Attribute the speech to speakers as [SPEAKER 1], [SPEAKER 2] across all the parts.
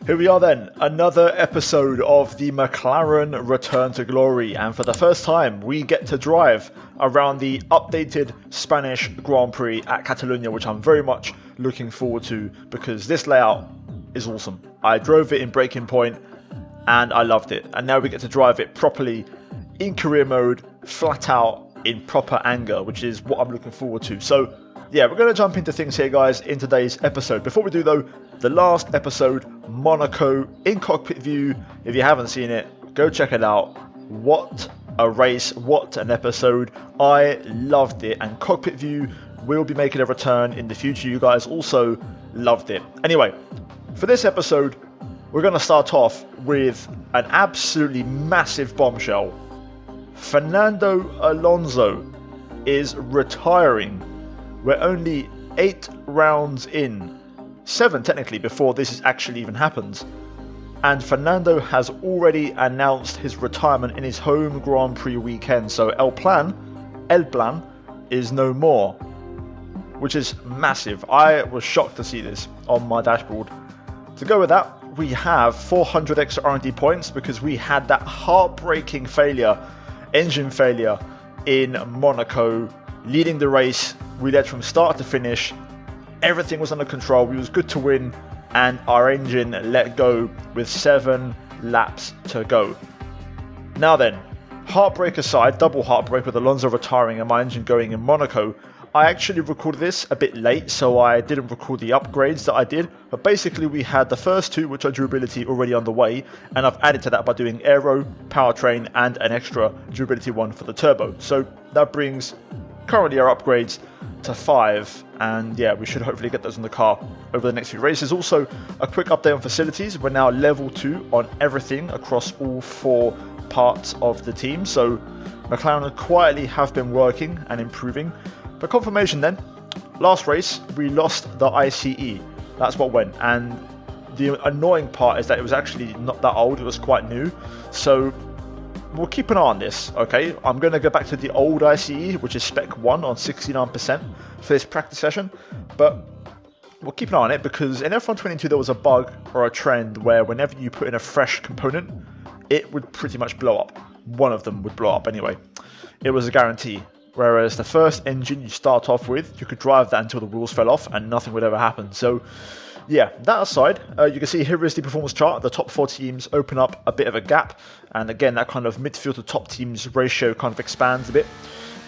[SPEAKER 1] Here we are then, another episode of the McLaren Return to Glory, and for the first time we get to drive around the updated Spanish Grand Prix at Catalonia, which I'm very much looking forward to because this layout is awesome. I drove it in Breaking Point and I loved it, and now we get to drive it properly in career mode, flat out, in proper anger, which is what I'm looking forward to. So yeah, we're going to jump into things here, guys, in today's episode. Before we do, though, the last episode, Monaco in cockpit view. If you haven't seen it, go check it out. What a race, what an episode. I loved it, and cockpit view will be making a return in the future. You guys also loved it. Anyway, for this episode, we're going to start off with an absolutely massive bombshell. Fernando Alonso is retiring. We're only 8 rounds in, 7 technically before this actually even happens, and Fernando has already announced his retirement in his home Grand Prix weekend, so El Plan is no more, which is massive. I was shocked to see this on my dashboard. To go with that, we have 400 extra R&D points because we had that heartbreaking engine failure in Monaco, leading the race. We led from start to finish. Everything was under control. We was good to win, and our engine let go with 7 laps to go. Now then, heartbreak aside, double heartbreak with Alonso retiring and my engine going in Monaco. I actually recorded this a bit late, so I didn't record the upgrades that I did, but basically we had the first 2, which are durability, already on the way, and I've added to that by doing aero, powertrain, and an extra durability one for the turbo. So that brings currently our upgrades to 5, and yeah, we should hopefully get those in the car over the next few races. Also, a quick update on facilities. We're now level 2 on everything across all 4 parts of the team, so McLaren quietly have been working and improving. But confirmation then, last race we lost the ICE. That's what went, and the annoying part is that it was actually not that old, it was quite new, so we'll keep an eye on this, okay? I'm going to go back to the old ICE, which is spec 1 on 69% for this practice session, but we'll keep an eye on it because in F1 22 there was a bug or a trend where whenever you put in a fresh component, it would pretty much blow up. One of them would blow up anyway. It was a guarantee. Whereas the first engine you start off with, you could drive that until the wheels fell off and nothing would ever happen. So yeah, that aside, you can see here is the performance chart. The top 4 teams open up a bit of a gap, and again that kind of midfield to top teams ratio kind of expands a bit.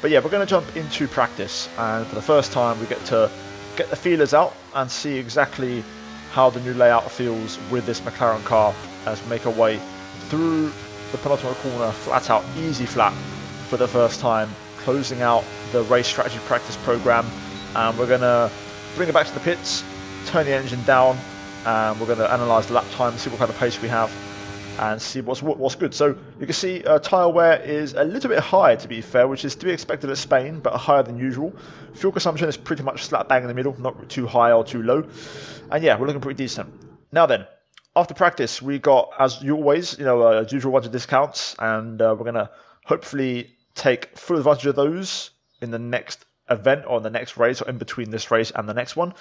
[SPEAKER 1] But yeah, we're going to jump into practice, and for the first time we get to get the feelers out and see exactly how the new layout feels with this McLaren car as we make our way through the penultimate corner, flat out, easy flat for the first time, closing out the race strategy practice program. And we're going to bring it back to the pits, turn the engine down, and we're going to analyse the lap time, see what kind of pace we have, and see what's good. So you can see tyre wear is a little bit high, to be fair, which is to be expected at Spain, but higher than usual. Fuel consumption is pretty much slap bang in the middle, not too high or too low. And yeah, we're looking pretty decent. Now then, after practice, we got, as always, as usual, bunch of discounts, and we're going to hopefully take full advantage of those in the next event or the next race, or in between this race and the next one.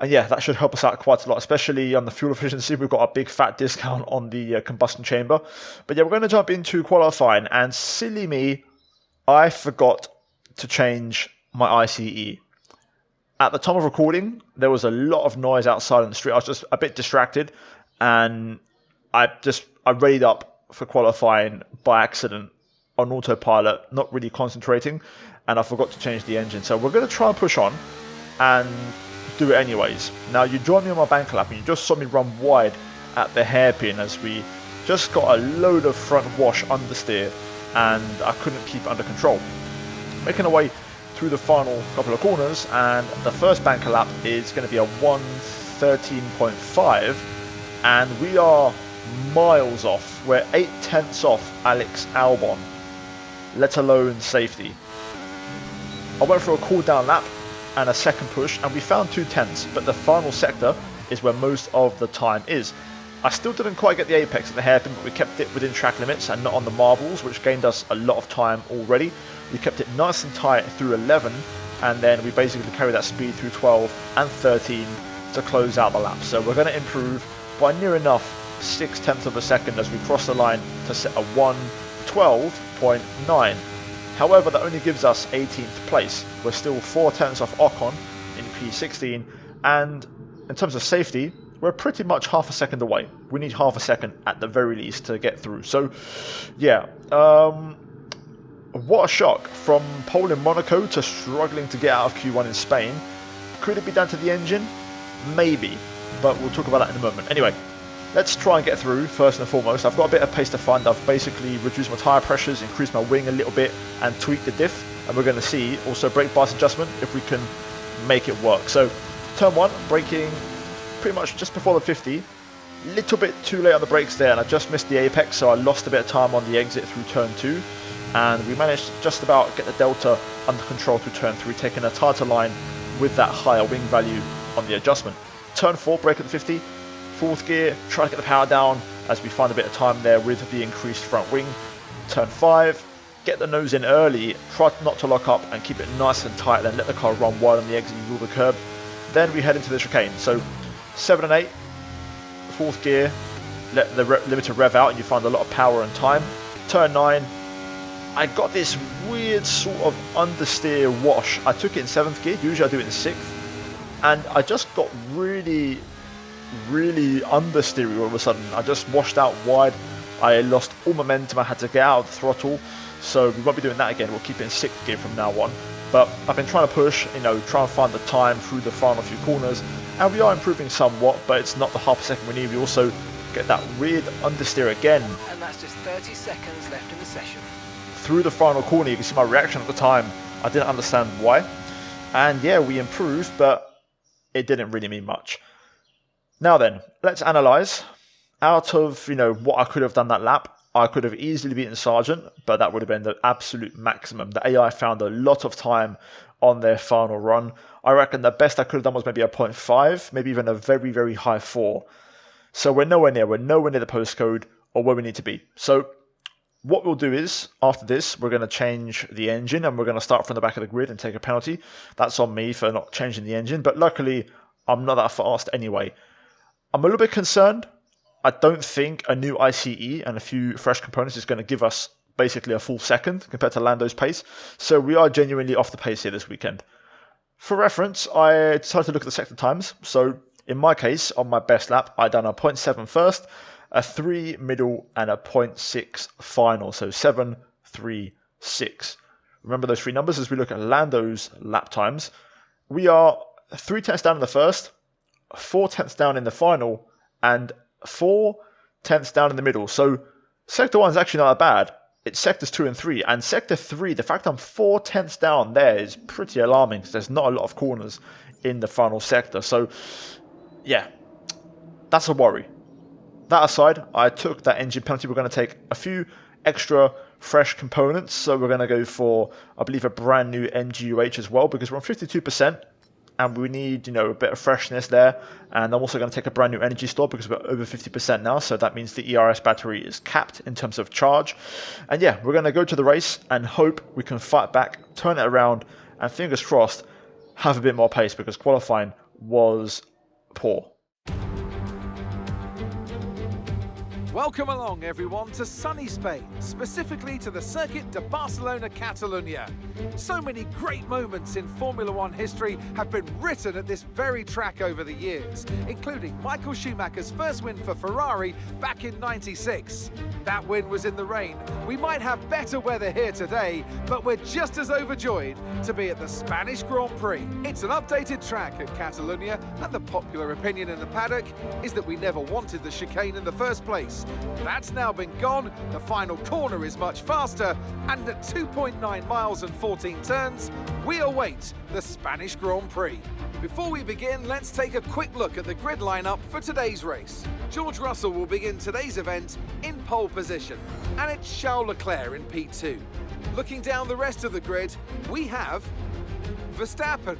[SPEAKER 1] And yeah, that should help us out quite a lot, especially on the fuel efficiency. We've got a big fat discount on the combustion chamber. But yeah, we're going to jump into qualifying, and silly me, I forgot to change my ICE. At the time of recording, there was a lot of noise outside on the street. I was just a bit distracted, and I readied up for qualifying by accident on autopilot, not really concentrating, and I forgot to change the engine. So we're going to try and push on and do it anyways. Now, you joined me on my bank lap and you just saw me run wide at the hairpin as we just got a load of front wash understeer and I couldn't keep it under control. Making our way through the final couple of corners, and the first banker lap is going to be a 1:13.5, and we are miles off. We're 0.8 off Alex Albon, let alone safety. I went for a cool down lap and a second push, and we found 0.2, but the final sector is where most of the time is. I still didn't quite get the apex at the hairpin, but we kept it within track limits and not on the marbles, which gained us a lot of time already. We kept it nice and tight through 11, and then we basically carried that speed through 12 and 13 to close out the lap. So we're going to improve by near enough 0.6 of a second as we cross the line to set a 1:12.9. However, that only gives us 18th place. We're still 0.4 off Ocon in P16, and in terms of safety, we're pretty much half a second away. We need half a second at the very least to get through. So, yeah, what a shock. From pole in Monaco to struggling to get out of Q1 in Spain. Could it be down to the engine? Maybe, but we'll talk about that in a moment. Anyway, let's try and get through first and foremost. I've got a bit of pace to find. I've basically reduced my tyre pressures, increased my wing a little bit, and tweaked the diff. And we're going to see also brake bias adjustment if we can make it work. So, turn 1, braking pretty much just before the 50. Little bit too late on the brakes there, and I just missed the apex, so I lost a bit of time on the exit through turn 2. And we managed to just about get the delta under control through turn 3, taking a tighter line with that higher wing value on the adjustment. Turn 4, brake at the 50, 4th gear, try to get the power down as we find a bit of time there with the increased front wing. Turn 5, get the nose in early, try not to lock up and keep it nice and tight, then let the car run wide on the exit, you rule the curb. Then we head into the chicane. So 7 and 8, 4th gear, let the limiter rev out and you find a lot of power and time. Turn 9, I got this weird sort of understeer wash. I took it in 7th gear, usually I do it in 6th, and I just got really understeery all of a sudden. I just washed out wide, I lost all momentum, I had to get out of the throttle, so we won't be doing that again. We'll keep it in 6th gear from now on. But I've been trying to push, try and find the time through the final few corners, and we are improving somewhat, but it's not the half a second we need. We also get that weird understeer again.
[SPEAKER 2] And that's just 30 seconds left in the session.
[SPEAKER 1] Through the final corner, you can see my reaction at the time. I didn't understand why. And yeah, we improved, but it didn't really mean much. Now then, let's analyse. Out of, what I could have done that lap, I could have easily beaten Sargent, but that would have been the absolute maximum. The AI found a lot of time on their final run. I reckon the best I could have done was maybe a 0.5, maybe even a very, very high 4. So we're nowhere near the postcode or where we need to be. So what we'll do is, after this, we're going to change the engine and we're going to start from the back of the grid and take a penalty. That's on me for not changing the engine, but luckily I'm not that fast anyway. I'm a little bit concerned. I don't think a new ICE and a few fresh components is going to give us basically a full second compared to Lando's pace. So we are genuinely off the pace here this weekend. For reference, I decided to look at the sector times. So in my case, on my best lap, I done a 0.7 first, a 3 middle, and a 0.6 final. So 7, 3, 6. Remember those 3 numbers as we look at Lando's lap times. We are 0.3 down in the first, 0.4 down in the final, and 0.4 down in the middle. So sector 1 is actually not that bad. It's sectors 2 and 3. And sector 3, the fact I'm 0.4 down there is pretty alarming because there's not a lot of corners in the final sector. So yeah, that's a worry. That aside, I took that engine penalty. We're going to take a few extra fresh components. So we're going to go for, I believe, a brand new MGUH as well because we're on 52%. And we need, a bit of freshness there. And I'm also going to take a brand new energy store because we're over 50% now. So that means the ERS battery is capped in terms of charge. And yeah, we're going to go to the race and hope we can fight back, turn it around, and fingers crossed, have a bit more pace because qualifying was poor.
[SPEAKER 3] Welcome along, everyone, to sunny Spain, specifically to the Circuit de Barcelona, Catalunya. So many great moments in Formula One history have been written at this very track over the years, including Michael Schumacher's first win for Ferrari back in '96. That win was in the rain. We might have better weather here today, but we're just as overjoyed to be at the Spanish Grand Prix. It's an updated track at Catalunya, and the popular opinion in the paddock is that we never wanted the chicane in the first place. That's now been gone, the final corner is much faster, and at 2.9 miles and 14 turns, we await the Spanish Grand Prix. Before we begin, let's take a quick look at the grid lineup for today's race. George Russell will begin today's event in pole position, and it's Charles Leclerc in P2. Looking down the rest of the grid, we have Verstappen,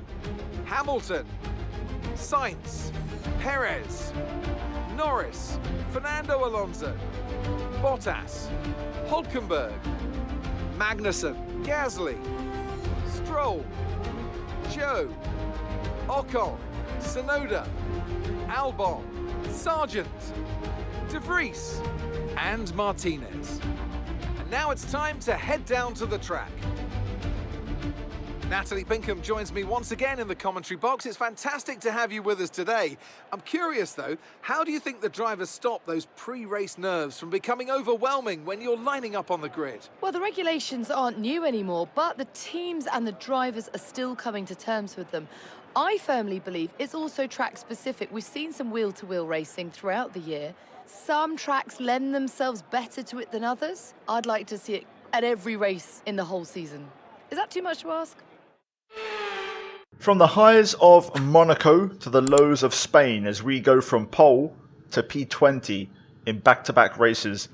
[SPEAKER 3] Hamilton, Sainz, Perez, Norris, Fernando Alonso, Bottas, Hülkenberg, Magnussen, Gasly, Stroll, Zhou, Ocon, Tsunoda, Albon, Sargent, De Vries, and Martinez. And now it's time to head down to the track. Natalie Pinkham joins me once again in the commentary box. It's fantastic to have you with us today. I'm curious though, how do you think the drivers stop those pre-race nerves from becoming overwhelming when you're lining up on the grid?
[SPEAKER 4] Well, the regulations aren't new anymore, but the teams and the drivers are still coming to terms with them. I firmly believe it's also track specific. We've seen some wheel-to-wheel racing throughout the year. Some tracks lend themselves better to it than others. I'd like to see it at every race in the whole season. Is that too much to ask?
[SPEAKER 1] From the highs of Monaco to the lows of Spain as we go from pole to P20 in back-to-back races,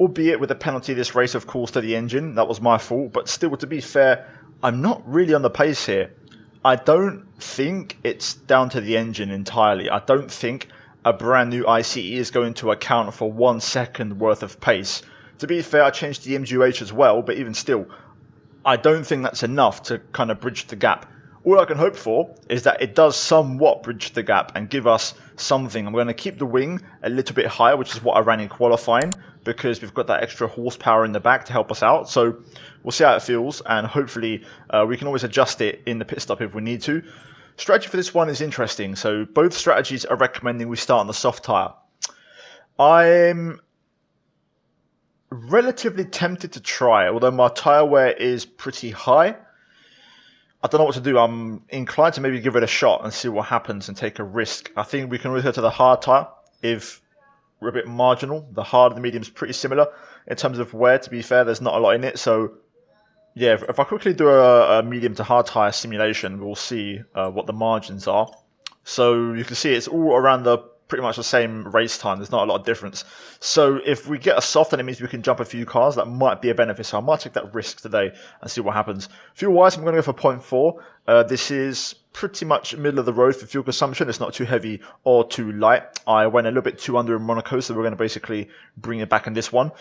[SPEAKER 1] albeit with a penalty this race of course to the engine, that was my fault, but still to be fair, I'm not really on the pace here. I don't think it's down to the engine entirely. I don't think a brand new ICE is going to account for 1 second worth of pace. To be fair, I changed the MGUH as well, but even still, I don't think that's enough to kind of bridge the gap. All I can hope for is that it does somewhat bridge the gap and give us something. I'm going to keep the wing a little bit higher, which is what I ran in qualifying, because we've got that extra horsepower in the back to help us out. So we'll see how it feels, and hopefully we can always adjust it in the pit stop if we need to. Strategy for this one is interesting. So both strategies are recommending we start on the soft tyre. I'm relatively tempted to try, although my tyre wear is pretty high. I don't know what to do. I'm inclined to maybe give it a shot and see what happens and take a risk. I think we can always go to the hard tyre if we're a bit marginal. The hard and the medium is pretty similar in terms of wear. To be fair, there's not a lot in it. So yeah, if I quickly do a medium to hard tyre simulation, we'll see what the margins are. So you can see it's all around the pretty much the same race time. There's not a lot of difference. So if we get a soft, then it means we can jump a few cars. That might be a benefit. So I might take that risk today and see what happens. Fuel-wise, I'm going to go for 0.4. This is pretty much middle of the road for fuel consumption. It's not too heavy or too light. I went a little bit too under in Monaco, so we're going to basically bring it back in this one.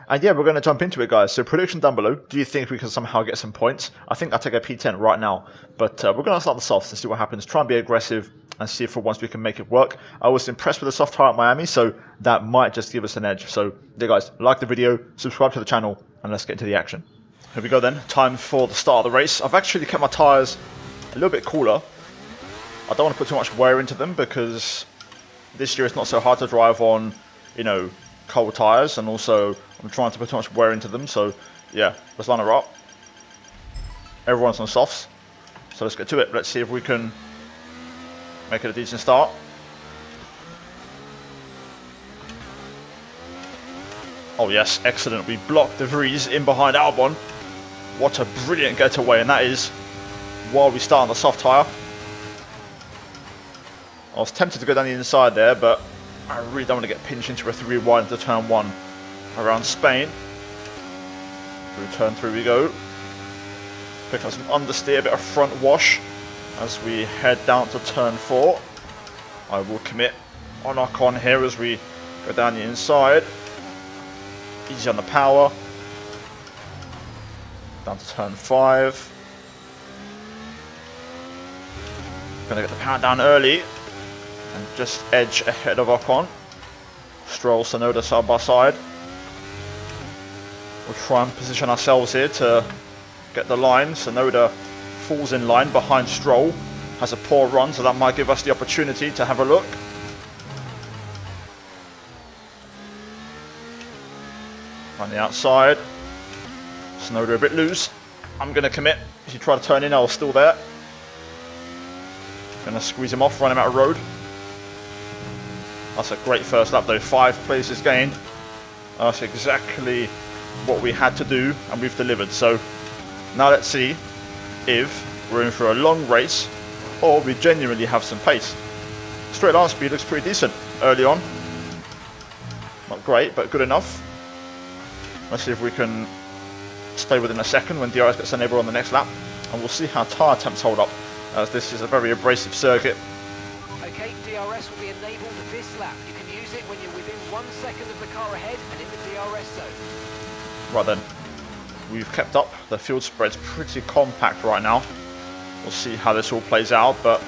[SPEAKER 1] And yeah, we're going to jump into it, guys. So prediction down below. Do you think we can somehow get some points? I think I'll take a P10 right now. But we're going to start the softs and see what happens. Try and be aggressive and see if for once we can make it work. I was impressed with the soft tyre at Miami, so that might just give us an edge. So yeah, guys, like the video, subscribe to the channel, and let's get into the action. Here we go then. Time for the start of the race. I've actually kept my tyres a little bit cooler. I don't want to put too much wear into them because this year it's not so hard to drive on, you know, cold tyres, and also I'm trying to put too much wear into them. So yeah, let's line her up. Everyone's on softs, so let's get to it. Let's see if we can make it a decent start. Oh yes, excellent. We blocked De Vries in behind Albon. What a brilliant getaway, and that is while we start on the soft tyre. I was tempted to go down the inside there, but I really don't want to get pinched into a 3 wide into turn 1 around Spain. Through turn 3 we go. Pick up some understeer, a bit of front wash as we head down to turn 4. I will commit on Ocon here as we go down the inside. Easy on the power. Down to turn 5. Gonna get the power down early and just edge ahead of Ocon. Stroll, Tsunoda side by side. We'll try and position ourselves here to get the line. Tsunoda falls in line behind Stroll. Has a poor run, so that might give us the opportunity to have a look. On the outside. Tsunoda a bit loose. I'm going to commit. If you try to turn in, I was still there. Going to squeeze him off, run him out of road. That's a great first lap though. 5 places gained. That's exactly what we had to do, and we've delivered. So now let's see if we're in for a long race or we genuinely have some pace. Straight line speed looks pretty decent early on. Not great, but good enough. Let's see if we can stay within a second when DRS gets enabled on the next lap, and we'll see how tyre temps hold up, as this is a very abrasive circuit.
[SPEAKER 2] Okay, DRS will be enabled this lap. You can use it when you're within 1 second of the car ahead and in the DRS zone.
[SPEAKER 1] Right then, we've kept up. The field spread's pretty compact right now. We'll see how this all plays out, but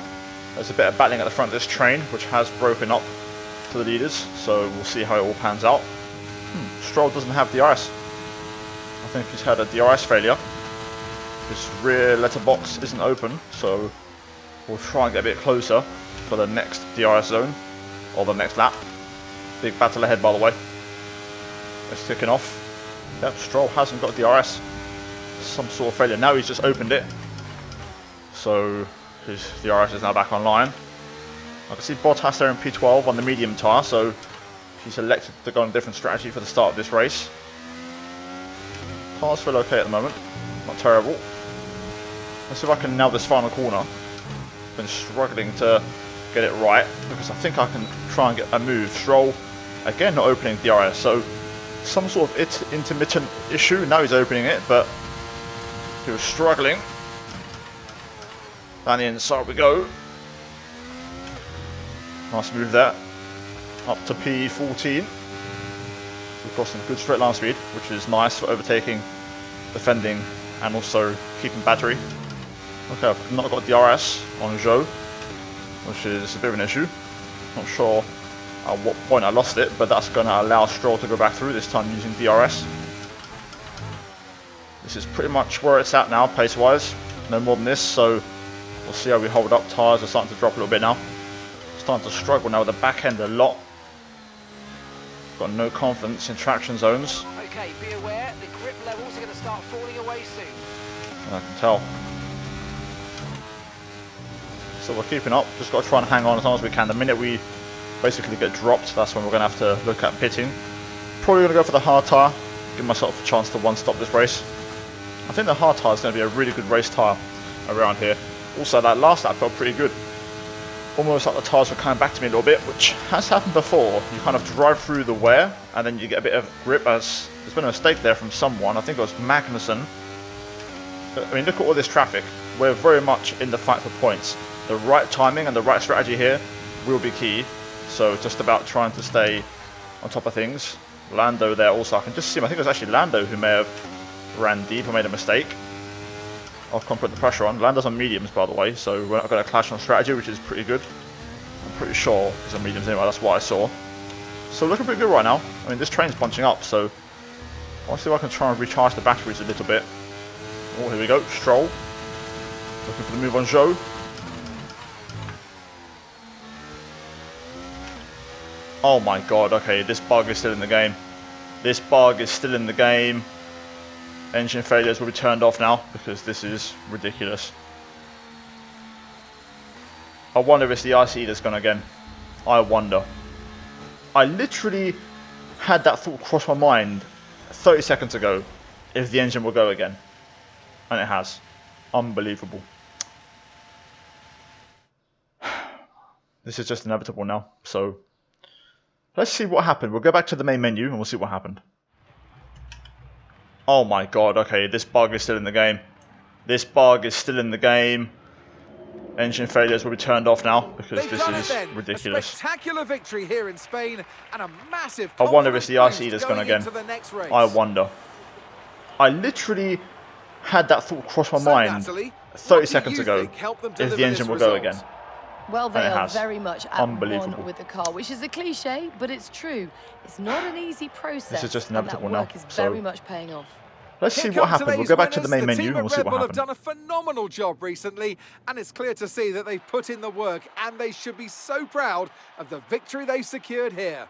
[SPEAKER 1] there's a bit of battling at the front of this train, which has broken up to the leaders, so we'll see how it all pans out. Stroll doesn't have DRS. I think he's had a DRS failure. His rear letterbox isn't open, so we'll try and get a bit closer for the next DRS zone, or the next lap. Big battle ahead, by the way. It's kicking off. Yep, Stroll hasn't got DRS. Some sort of failure. Now he's just opened it. So his DRS is now back online. I can see Bottas there in P12 on the medium tyre, so he's elected to go on a different strategy for the start of this race. Tyres feel okay at the moment. Not terrible. Let's see if I can nail this final corner. Been struggling to get it right because I think I can try and get a move. Stroll again not opening DRS, so some sort of intermittent issue. Now he's opening it, but he was struggling. Down the inside we go. Nice move there. Up to P14. We've got some good straight line speed, which is nice for overtaking, defending, and also keeping battery. Okay, I've not got DRS on Zhou, which is a bit of an issue. Not sure at what point I lost it, but that's going to allow Stroll to go back through, this time using DRS. This is pretty much where it's at now, pace-wise. No more than this, so we'll see how we hold up. Tyres are starting to drop a little bit now. Starting to struggle now with the back end a lot. Got no confidence in traction zones.
[SPEAKER 2] Okay, be aware, the grip levels are going to start falling away soon.
[SPEAKER 1] I can tell. So we're keeping up, just got to try and hang on as long as we can. The minute we basically get dropped, that's when we're going to have to look at pitting. Probably going to go for the hard tyre, give myself a chance to one-stop this race. I think the hard tyre is going to be a really good race tyre around here. Also, that last lap felt pretty good. Almost like the tyres were coming back to me a little bit, which has happened before. You kind of drive through the wear, and then you get a bit of grip, as there's been a mistake there from someone. I think it was Magnussen. I mean, look at all this traffic. We're very much in the fight for points. The right timing and the right strategy here will be key. So just about trying to stay on top of things. Lando there also, I can just see him. I think it was actually Lando who may have ran deep or made a mistake. I'll come put the pressure on. Lando's on mediums, by the way, so we're not going to clash on strategy, which is pretty good. I'm pretty sure he's on mediums anyway, that's what I saw. So looking pretty good right now. I mean, this train's punching up, so I'll see if I can try and recharge the batteries a little bit. Oh, here we go. Stroll. Looking for the move on Zhou. Oh my god, okay, this bug is still in the game. This bug is still in the game. Engine failures will be turned off now because this is ridiculous. I wonder if it's the ICE that's gone again. I wonder. I literally had that thought cross my mind 30 seconds ago if the engine will go again. And it has. Unbelievable. This is just inevitable now. So let's see what happened. We'll go back to the main menu and we'll see what happened. Oh my god, okay, this bug is still in the game. This bug is still in the game. Engine failures will be turned off now because this is ridiculous.
[SPEAKER 3] A spectacular victory here in Spain and a massive
[SPEAKER 1] I wonder if it's the ICE that's gone again. I wonder. I literally had that thought cross my mind 30 seconds ago if the engine will go again.
[SPEAKER 4] Well, they are very much at
[SPEAKER 1] Unbelievable.
[SPEAKER 4] one with the car, which is a cliche, but it's true. It's not an easy process.
[SPEAKER 1] This is just inevitable now.
[SPEAKER 4] And that work is very much paying off.
[SPEAKER 1] Let's see what happened. We'll go back to the main menu and we'll see what happened.
[SPEAKER 3] The team at Red Bull have done a phenomenal job recently, and it's clear to see that they've put in the work, and they should be so proud of the victory they've secured here.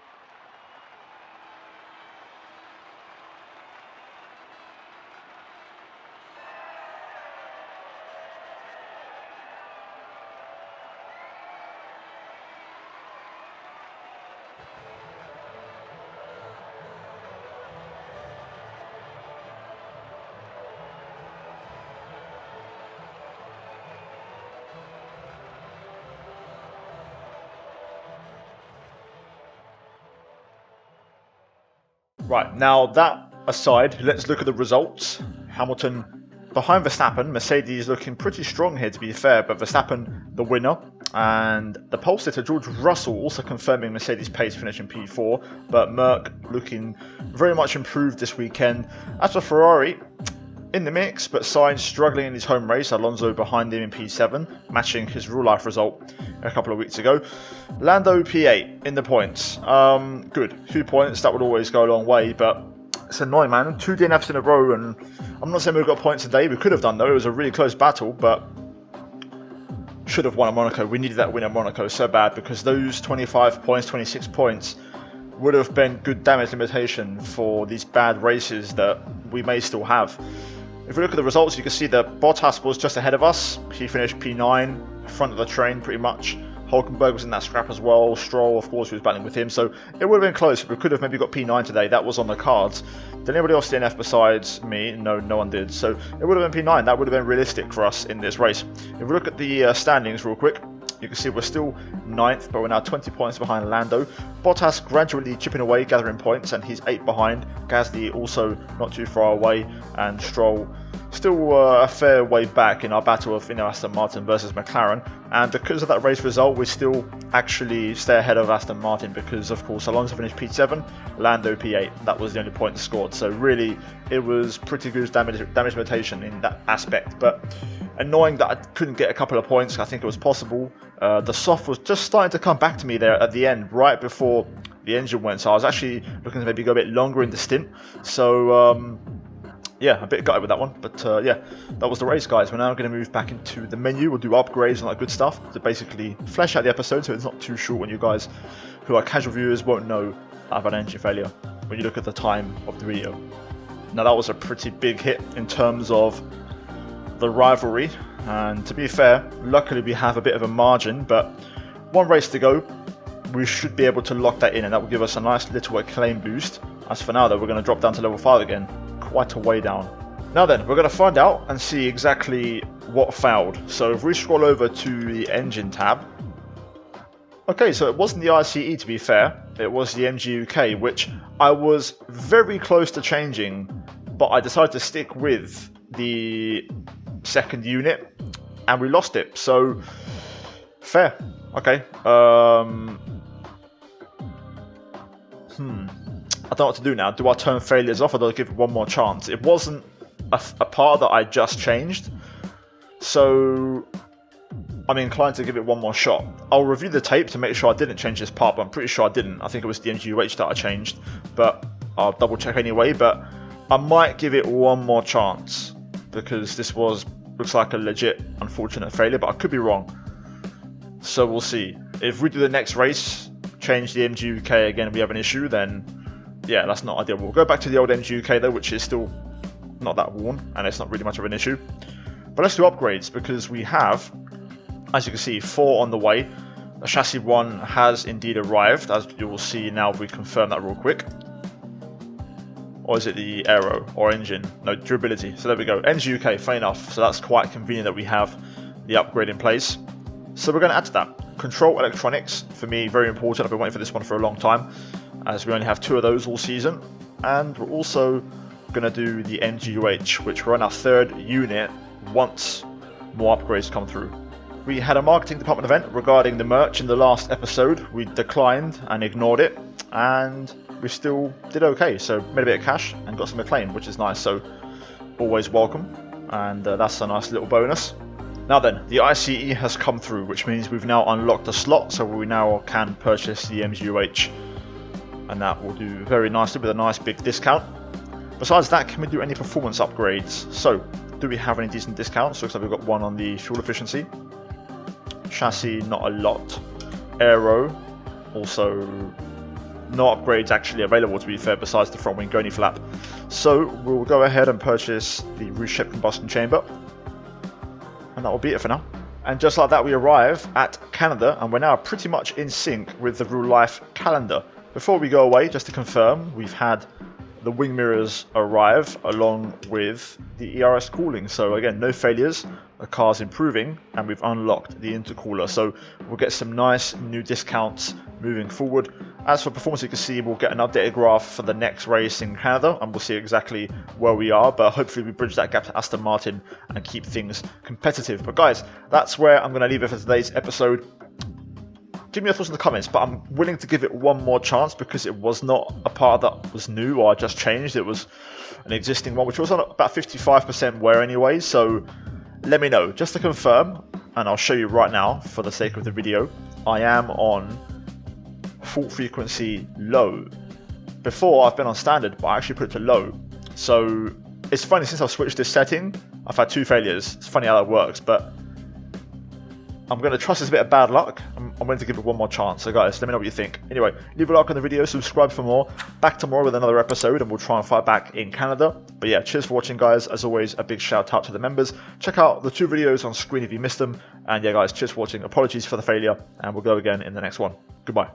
[SPEAKER 1] Right, now that aside, let's look at the results. Hamilton behind Verstappen. Mercedes looking pretty strong here, to be fair, but Verstappen the winner. And the pole sitter, George Russell, also confirming Mercedes' pace, finishing P4. But Merc looking very much improved this weekend. As for Ferrari, in the mix, but Sainz struggling in his home race. Alonso behind him in P7, matching his real-life result a couple of weeks ago. Lando P8 in the points. Good. 2 points, that would always go a long way, but it's annoying, man. 2 DNFs in a row, and I'm not saying we got points today. We could have done, though. It was a really close battle, but should have won at Monaco. We needed that win at Monaco so bad, because those 25 points, 26 points would have been good damage limitation for these bad races that we may still have. If we look at the results, you can see that Bottas was just ahead of us. He finished P9, front of the train pretty much. Hulkenberg was in that scrap as well. Stroll, of course, was battling with him. So it would have been close. We could have maybe got P9 today. That was on the cards. Did anybody else DNF besides me? No, no one did. So it would have been P9. That would have been realistic for us in this race. If we look at the standings real quick, you can see we're still 9th, but we're now 20 points behind Lando. Bottas gradually chipping away, gathering points, and he's 8 behind. Gasly also not too far away, and Stroll still a fair way back in our battle of Aston Martin versus McLaren. And because of that race result, we still actually stay ahead of Aston Martin, because of course Alonso finished P7, Lando P8. That was the only point scored. So really, it was pretty good damage limitation in that aspect. But annoying that I couldn't get a couple of points. I think it was possible. The soft was just starting to come back to me there at the end, right before the engine went. So I was actually looking to maybe go a bit longer in the stint. So yeah, a bit gutted with that one, but yeah, that was the race, guys. We're now going to move back into the menu. We'll do upgrades and that good stuff to basically flesh out the episode so it's not too short when you guys who are casual viewers won't know I've had an engine failure when you look at the time of the video. Now, that was a pretty big hit in terms of the rivalry, and to be fair, luckily we have a bit of a margin, but one race to go. We should be able to lock that in, and that will give us a nice little acclaim boost. As for now, though, we're going to drop down to level 5 again. Quite a way down. Now then, we're going to find out and see exactly what failed. So if we scroll over to the engine tab. Okay, so it wasn't the ICE, to be fair. It was the MGUK, which I was very close to changing, but I decided to stick with the second unit, and we lost it. So, fair. Okay. I don't know what to do now. Do I turn failures off, or do I give it one more chance? It wasn't a part that I just changed, so I'm inclined to give it one more shot. I'll review the tape to make sure I didn't change this part, but I'm pretty sure I didn't. I think it was the MGUH that I changed, but I'll double check anyway. But I might give it one more chance, because this looks like a legit unfortunate failure, but I could be wrong. So we'll see. If we do the next race, change the MGUK again, and we have an issue, then yeah, that's not ideal. We'll go back to the old MGUK though, which is still not that worn, and it's not really much of an issue. But let's do upgrades, because we have, as you can see, 4 on the way. The chassis 1 has indeed arrived, as you will see now if we confirm that real quick. Or is it the aero or engine? No, durability. So there we go. MGUK, fair enough. So that's quite convenient that we have the upgrade in place. So we're going to add to that. Control electronics, for me, very important. I've been waiting for this one for a long time, as we only have 2 of those all season. And we're also going to do the MGUH, which we're on our 3rd unit once more upgrades come through. We had a marketing department event regarding the merch in the last episode. We declined and ignored it, and we still did okay. So made a bit of cash and got some acclaim, which is nice. So always welcome, and that's a nice little bonus. Now then, the ICE has come through, which means we've now unlocked a slot, so we now can purchase the MGUH, and that will do very nicely with a nice big discount. Besides that, can we do any performance upgrades? So, do we have any decent discounts? Looks like we've got one on the fuel efficiency. Chassis, not a lot. Aero, also no upgrades actually available, to be fair, besides the front wing gurney flap. So, we'll go ahead and purchase the roof-shaped combustion chamber. And that will be it for now. And just like that, we arrive at Canada, and we're now pretty much in sync with the real life calendar. Before we go away, just to confirm, we've had the wing mirrors arrive along with the ERS cooling. So again, no failures, the car's improving, and we've unlocked the intercooler. So we'll get some nice new discounts moving forward. As for performance, you can see we'll get an updated graph for the next race in Canada, and we'll see exactly where we are, but hopefully we bridge that gap to Aston Martin and keep things competitive. But guys, that's where I'm going to leave it for today's episode. give me your thoughts in the comments, but I'm willing to give it one more chance because it was not a part that was new or I just changed. It was an existing one, which was on about 55% wear anyway, so let me know. Just to confirm, and I'll show you right now for the sake of the video, I am on fault frequency low. Before, I've been on standard, but I actually put it to low. So it's funny, since I've switched this setting, I've had 2 failures. It's funny how that works, but I'm going to trust it's a bit of bad luck. I'm going to give it one more chance. So guys, let me know what you think. Anyway, leave a like on the video, subscribe for more. Back tomorrow with another episode, and we'll try and fight back in Canada. But yeah, cheers for watching, guys. As always, a big shout out to the members. Check out the 2 videos on screen if you missed them. And yeah, guys, cheers for watching. Apologies for the failure, and we'll go again in the next one. Goodbye.